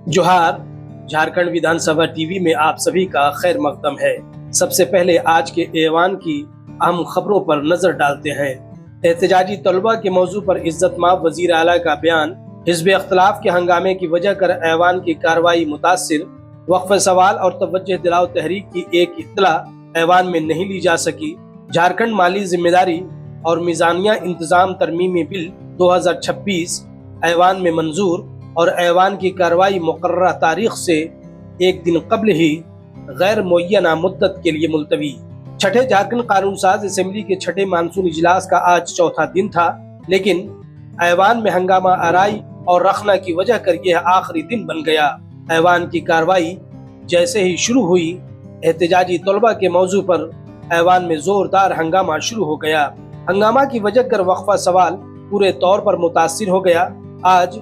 जोहार। झारखंड विधानसभा टीवी में आप सभी का खैर मकदम है। सबसे पहले आज के ऐवान की अहम खबरों पर नजर डालते हैं। एहतजाजी तलबा के मौजू पर इज्जतमाब वजीर आला का बयान, हिज़्ब इख्तिलाफ के हंगामे की वजह कर ऐवान की कार्रवाई मुतासिर, वक्फ सवाल और तवज्जो दिलाओ तहरीक की एक इत्तला ऐवान में नहीं ली जा सकी। झारखंड माली जिम्मेदारी और मीज़ानिया इंतजाम तरमीमी बिल 2026 ऐवान में मंजूर और ऐवान की कार्रवाई मुकर्ररा तारीख से एक दिन कबल ही गैर मुअय्यना मुद्दत के लिए मुलतवी। छठे झारखंड कानून साज असेंबली के छठे मानसून इजलास का आज चौथा दिन था, लेकिन ऐवान में हंगामा आराई और रखना की वजह कर यह आखिरी दिन बन गया। ऐवान की कार्रवाई जैसे ही शुरू हुई, एहतजाजी तलबा के मौजू पर ऐवान में जोरदार हंगामा शुरू हो गया। हंगामा की वजह कर वक्फा सवाल पूरे तौर पर मुतासिर हो गया। आज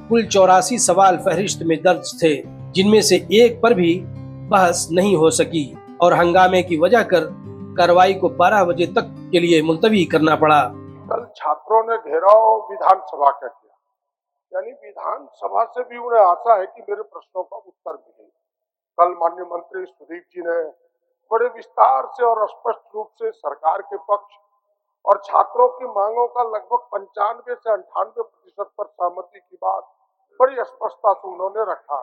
कुल 84 सवाल फहरिस्त में दर्ज थे, जिनमें से एक पर भी बहस नहीं हो सकी और हंगामे की वजह कर कार्रवाई को 12 बजे तक के लिए मुलतवी करना पड़ा। कल छात्रों ने घेराव विधानसभा का किया, यानी विधानसभा से भी उन्हें आशा है कि मेरे प्रश्नों का उत्तर मिले। कल माननीय मंत्री सुदीप जी ने बड़े विस्तार से और स्पष्ट रूप से सरकार के पक्ष और छात्रों की मांगों का लगभग 95 से 98% पर सहमति की बात बड़ी स्पष्टता से उन्होंने रखा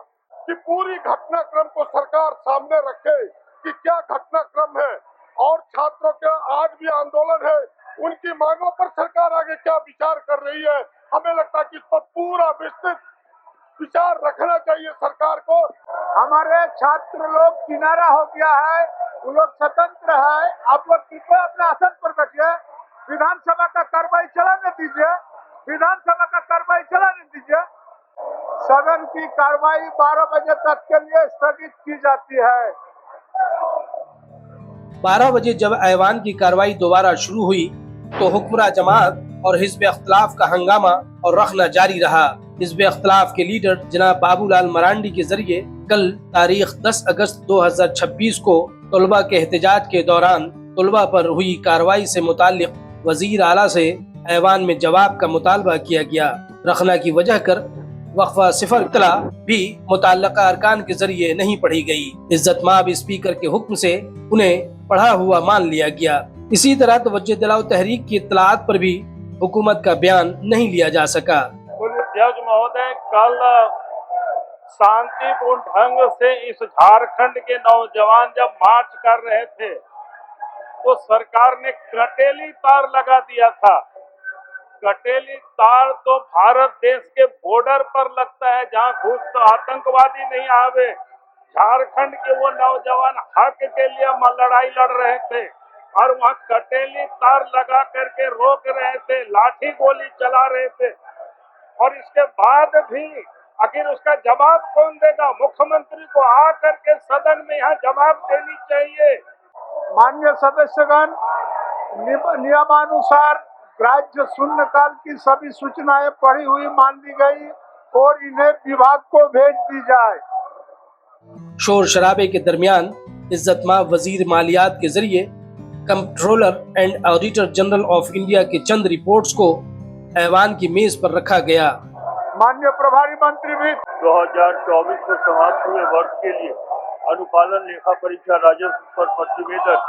कि पूरी घटनाक्रम को सरकार सामने रखे कि क्या घटनाक्रम है और छात्रों का आज भी आंदोलन है, उनकी मांगों पर सरकार आगे क्या विचार कर रही है। हमें लगता है कि इस पर पूरा विस्तृत विचार रखना चाहिए सरकार को। हमारे छात्र लोग किनारा हो गया है, वो लोग स्वतंत्र है। आप लोग कृपया अपने आसन पर बैठिए। विधानसभा का कार्रवाई चलाने दीजिए, विधानसभा का कार्रवाई चलाने दीजिए। सदन की कार्रवाई 12 बजे तक के लिए स्थगित की जाती है। 12 बजे जब ऐवान की कार्रवाई दोबारा शुरू हुई तो हुक्मरान जमात और हिज़्ब इख्तिलाफ का हंगामा और रखना जारी रहा। हिज़्ब इख्तिलाफ के लीडर जनाब बाबूलाल मरांडी के जरिए कल तारीख 10 अगस्त 2026 को तलबा के एहतजाज के दौरान तलबा पर हुई कार्रवाई से मुताल्लिक वजीर आला से ऐवान में जवाब का मुतालबा किया गया। रखना की वजह कर वक्फा सिफर इत्तला भी मुतल्लका अरकान के जरिए नहीं पढ़ी गई। इज्जतमाब स्पीकर के हुक्म से उन्हें पढ़ा हुआ मान लिया गया। इसी तरह तवज्जो दिलाओ तहरीक की इत्तलात पर भी हुकूमत का बयान नहीं लिया जा सका। अध्यक्ष महोदय, कल शांतिपूर्ण ढंग से इस झारखंड के नौजवान जब मार्च कर रहे थे तो सरकार ने कटेली तार लगा दिया था। कटेली तार तो भारत देश के बॉर्डर पर लगता है, जहां घुस आतंकवादी नहीं आवे। झारखंड के वो नौजवान हक के लिए लड़ाई लड़ रहे थे और वहां कटेली तार लगा करके रोक रहे थे, लाठी गोली चला रहे थे। और इसके बाद भी आखिर उसका जवाब कौन देगा? मुख्यमंत्री को आकर के सदन में यहाँ जवाब देनी चाहिए। माननीय सदस्यगण, नियमानुसार राज्य शून्यकाल की सभी सूचनाएं पढ़ी हुई मान ली गई और इन्हें विभाग को भेज दी जाए। शोर शराबे के दरमियान इज्जतमाब वजीर मालियात के जरिए controller and auditor general of India के चंद रिपोर्ट्स को ऐवान की मेज पर रखा गया। माननीय प्रभारी मंत्री भी 2024 से समाप्त हुए वर्ष के लिए अनुपालन लेखा परीक्षा राजस्व पर प्रतिवेदन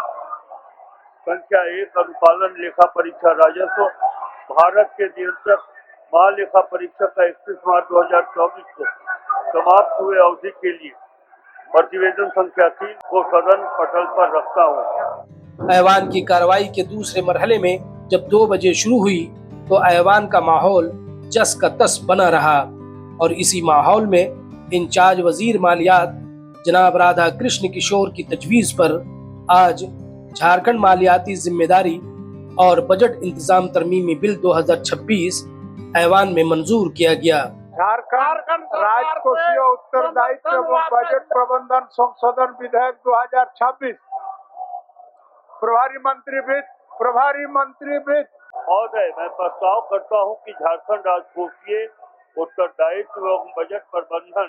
संख्या 1 अनुपालन लेखा परीक्षा राजस्व भारत के नियंत्रक महालेखा परीक्षक का 31 मार्च 2024 को समाप्त हुए अवधि के लिए प्रतिवेदन संख्या 3 को सदन पटल पर रखता हूँ। ऐवान की कार्रवाई के दूसरे मरहले में जब 2 बजे शुरू हुई तो ऐवान का माहौल जस का तस बना रहा और इसी माहौल में इंचार्ज वजीर मालियात जनाब राधा कृष्ण किशोर की तजवीज पर आज झारखंड मालियाती जिम्मेदारी और बजट इंतजाम तरमीमी बिल 2026 ऐवान में मंजूर किया गया। झारखंड राजकोषीय उत्तरदायित्व एवं बजट प्रबंधन संशोधन विधेयक 2026 प्रभारी मंत्री भी महोदय, मैं प्रस्ताव करता हूं कि झारखंड राजकोषीय उत्तरदायित्व एवं बजट प्रबंधन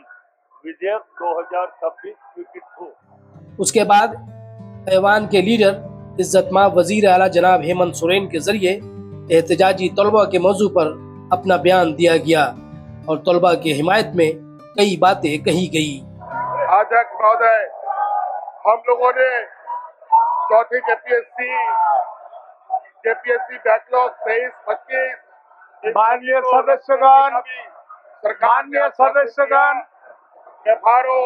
विधेयक 2026 स्वीकृत हो। उसके बाद ऐवान के लीडर इज्जतमाब वजीर आला जनाब हेमंत सोरेन के जरिए एहतजाजी तलबा के मौजू पर अपना बयान दिया गया और तलबा की हिमायत में कई बातें कही गई। अध्यक्ष महोदय, हम लोगों ने चौथी जेपीएससी बैकलॉग 23-25 माननीय सदस्यगण, माननीय सदस्यगण, एफआरओ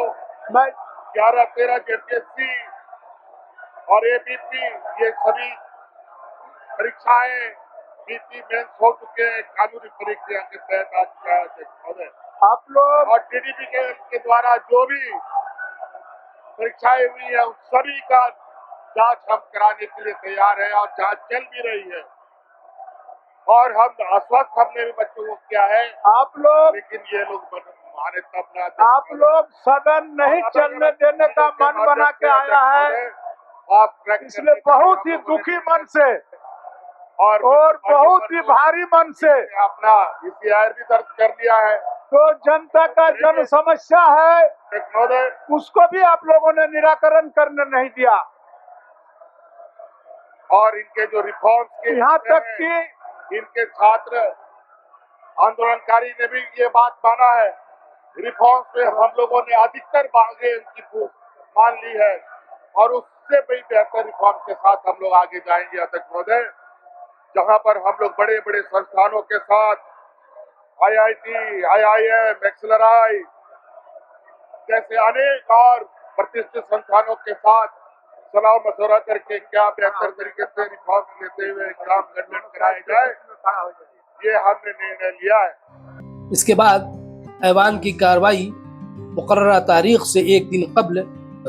मैं 11-13 जेपीएससी और एबीपी, ये सभी परीक्षाएं पीटी मेंस हो चुके हैं कानूनी परीक्षा के तहत आज किया है अध्यक्ष महोदय। आप लोग और टीडीपी के द्वारा जो भी परीक्षाएं हुई है उन सभी का जांच हम कराने के लिए तैयार है और जांच चल भी रही है और हम आश्वस्त हमने भी बच्चों को किया है, आप लोग लेकिन ये लोग माने तब ना। आप लोग सदन नहीं चलने देने का मन बना के आया है, इसलिए बहुत ही दुखी मन से और बहुत ही भारी मन से अपना ईसीआर भी दर्ज कर लिया है। तो जनता का जन समस्या है, महोदय, उसको भी आप लोगों ने निराकरण करने नहीं दिया। और इनके जो रिफॉर्म्स के यहाँ तक कि इनके छात्र आंदोलनकारी ने भी ये बात माना है, रिफॉर्म्स में हम लोगों ने अधिकतर मांगे उनकी मान ली है और उससे भी बेहतर रिफॉर्म के साथ हम लोग आगे जाएंगे अध्यक्ष महोदय, जहां पर हम लोग बड़े बड़े संस्थानों के साथ आईआईटी, आईआईएम, एक्सलराई जैसे अनेक और प्रतिष्ठित संस्थानों के साथ सलाह मशवरा करके क्या बेहतर तरीके से रिफॉर्म लेते हुए एग्जाम कंडक्ट कराया जाए, ये हमने निर्णय लिया है। इसके बाद ऐवान की कार्रवाई मुकर्ररा तारीख से एक दिन कबल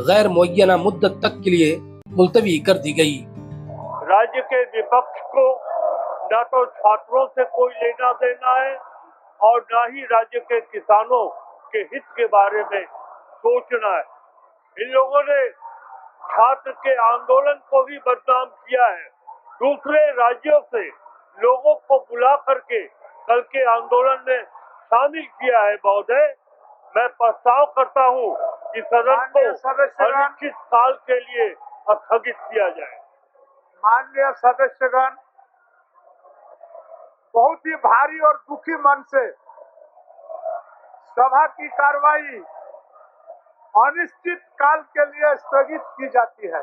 गैर मुअय्यना मुद्दत तक के लिए मुलतवी कर दी गई। राज्य के विपक्ष को न तो छात्रों से कोई लेना देना है और न ही राज्य के किसानों के हित के बारे में सोचना है। इन लोगों ने छात्र के आंदोलन को भी बदनाम किया है, दूसरे राज्यों से लोगों को बुला करके कल के आंदोलन में शामिल किया है। महोदय, मैं प्रस्ताव करता हूं कि सदन को अनिश्चित काल के लिए स्थगित किया जाए। माननीय सदस्यगण, बहुत ही भारी और दुखी मन से सभा की कार्रवाई अनिश्चित काल के लिए स्थगित की जाती है।